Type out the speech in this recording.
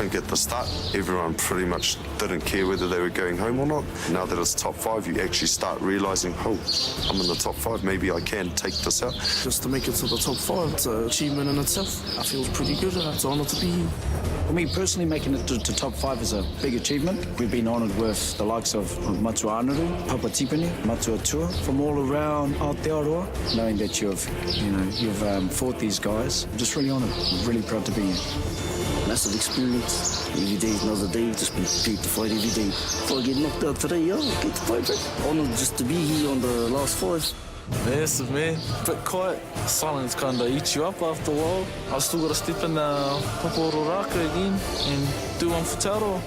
think at the start, everyone pretty much didn't care whether they were going home or not. Now that it's top 5, you actually start realising, oh, I'm in the top 5, maybe I can take this out. Just to make it to the top 5, it's an achievement in itself. I feel pretty good, it's an honour to be here. For me personally, making it to top 5 is a big achievement. We've been honoured with the likes of MotuhakE, Papa Tipene, Aotearoa, from all around Aotearoa. Knowing that you've fought these guys, I'm just really honoured. I'm really proud to be here. Massive experience. Every day is another day. Just be prepared to fight every day. If I get knocked out today, yeah, I'll get to fight back. Honoured just to be here on the last 5. Massive, man. Bit quiet. Silence kind of eats you up after a while. I still got to step in Raka again and do one for Te Aroa.